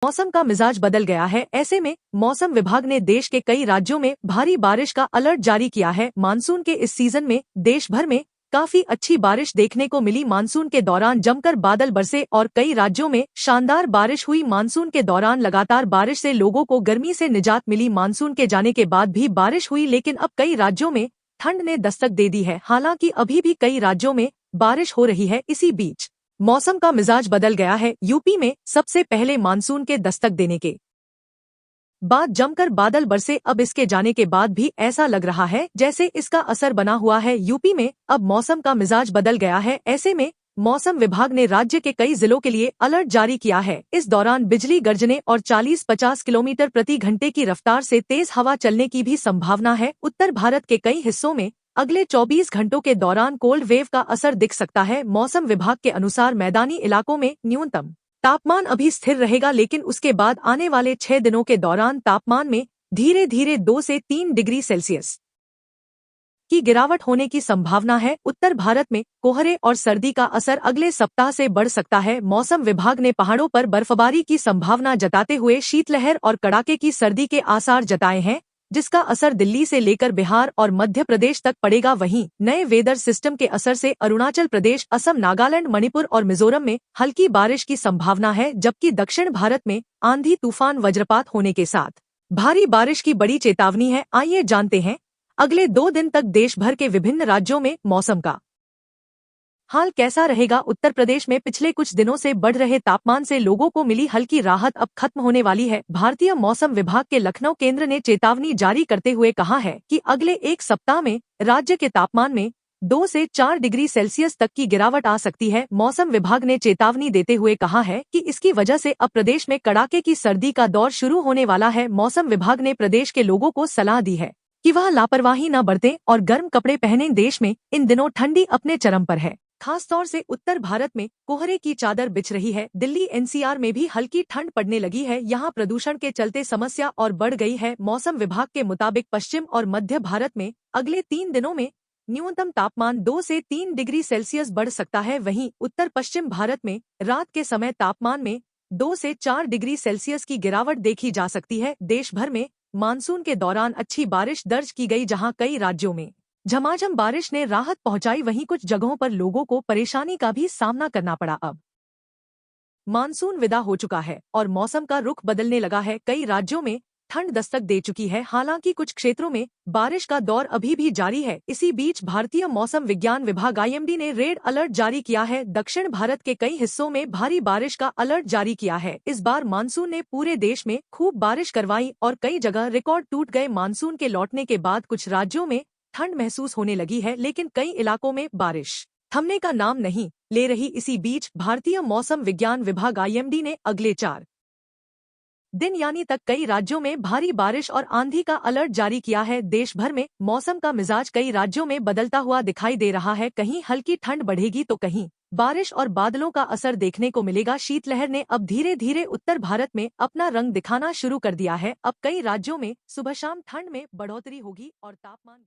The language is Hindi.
मौसम का मिजाज बदल गया है। ऐसे में मौसम विभाग ने देश के कई राज्यों में भारी बारिश का अलर्ट जारी किया है। मानसून के इस सीजन में देश भर में काफी अच्छी बारिश देखने को मिली। मानसून के दौरान जमकर बादल बरसे और कई राज्यों में शानदार बारिश हुई। मानसून के दौरान लगातार बारिश से लोगों को गर्मी से निजात मिली। मानसून के जाने के बाद भी बारिश हुई, लेकिन अब कई राज्यों में ठंड ने दस्तक दे दी है। हालांकि अभी भी कई राज्यों में बारिश हो रही है। इसी बीच मौसम का मिजाज बदल गया है। यूपी में सबसे पहले मानसून के दस्तक देने के बाद जमकर बादल बरसे। अब इसके जाने के बाद भी ऐसा लग रहा है जैसे इसका असर बना हुआ है। यूपी में अब मौसम का मिजाज बदल गया है। ऐसे में मौसम विभाग ने राज्य के कई जिलों के लिए अलर्ट जारी किया है। इस दौरान बिजली गरजने और 40-50 किलोमीटर प्रति घंटे की रफ्तार से तेज हवा चलने की भी संभावना है। उत्तर भारत के कई हिस्सों में अगले 24 घंटों के दौरान कोल्ड वेव का असर दिख सकता है। मौसम विभाग के अनुसार मैदानी इलाकों में न्यूनतम तापमान अभी स्थिर रहेगा, लेकिन उसके बाद आने वाले 6 दिनों के दौरान तापमान में धीरे धीरे 2 से 3 डिग्री सेल्सियस की गिरावट होने की संभावना है। उत्तर भारत में कोहरे और सर्दी का असर अगले सप्ताह से बढ़ सकता है। मौसम विभाग ने पहाड़ों पर बर्फबारी की संभावना जताते हुए शीतलहर और कड़ाके की सर्दी के आसार जताए हैं, जिसका असर दिल्ली से लेकर बिहार और मध्य प्रदेश तक पड़ेगा। वहीं नए वेदर सिस्टम के असर से अरुणाचल प्रदेश, असम, नागालैंड, मणिपुर और मिजोरम में हल्की बारिश की संभावना है, जबकि दक्षिण भारत में आंधी, तूफान, वज्रपात होने के साथ भारी बारिश की बड़ी चेतावनी है। आइए जानते हैं अगले 2 दिन तक देश भर के विभिन्न राज्यों में मौसम का हाल कैसा रहेगा। उत्तर प्रदेश में पिछले कुछ दिनों से बढ़ रहे तापमान से लोगों को मिली हल्की राहत अब खत्म होने वाली है। भारतीय मौसम विभाग के लखनऊ केंद्र ने चेतावनी जारी करते हुए कहा है कि अगले एक सप्ताह में राज्य के तापमान में 2 से 4 डिग्री सेल्सियस तक की गिरावट आ सकती है। मौसम विभाग ने चेतावनी देते हुए कहा है कि इसकी वजह से अब प्रदेश में कड़ाके की सर्दी का दौर शुरू होने वाला है। मौसम विभाग ने प्रदेश के लोगों को सलाह दी है कि वह लापरवाही न बरतें और गर्म कपड़े पहनें। देश में इन दिनों ठंडी अपने चरम पर है। खास तौर से उत्तर भारत में कोहरे की चादर बिछ रही है। दिल्ली एनसीआर में भी हल्की ठंड पड़ने लगी है। यहाँ प्रदूषण के चलते समस्या और बढ़ गई है। मौसम विभाग के मुताबिक पश्चिम और मध्य भारत में अगले 3 दिनों में न्यूनतम तापमान 2 से 3 डिग्री सेल्सियस बढ़ सकता है। वहीं उत्तर पश्चिम भारत में रात के समय तापमान में 2 से 4 डिग्री सेल्सियस की गिरावट देखी जा सकती है। देश भर में मानसून के दौरान अच्छी बारिश दर्ज की गई, जहाँ कई राज्यों में झमाझम बारिश ने राहत पहुंचाई। वहीं कुछ जगहों पर लोगों को परेशानी का भी सामना करना पड़ा। अब मानसून विदा हो चुका है और मौसम का रुख बदलने लगा है। कई राज्यों में ठंड दस्तक दे चुकी है। हालांकि कुछ क्षेत्रों में बारिश का दौर अभी भी जारी है। इसी बीच भारतीय मौसम विज्ञान विभाग आईएमडी ने रेड अलर्ट जारी किया है। दक्षिण भारत के कई हिस्सों में भारी बारिश का अलर्ट जारी किया है। इस बार मानसून ने पूरे देश में खूब बारिश करवाई और कई जगह रिकॉर्ड टूट गए। मानसून के लौटने के बाद कुछ राज्यों में ठंड महसूस होने लगी है, लेकिन कई इलाकों में बारिश थमने का नाम नहीं ले रही। इसी बीच भारतीय मौसम विज्ञान विभाग आईएमडी ने अगले 4 दिन यानी तक कई राज्यों में भारी बारिश और आंधी का अलर्ट जारी किया है। देश भर में मौसम का मिजाज कई राज्यों में बदलता हुआ दिखाई दे रहा है। कहीं हल्की ठंड बढ़ेगी तो कहीं बारिश और बादलों का असर देखने को मिलेगा। शीतलहर ने अब धीरे धीरे उत्तर भारत में अपना रंग दिखाना शुरू कर दिया है। अब कई राज्यों में सुबह शाम ठंड में बढ़ोतरी होगी और तापमान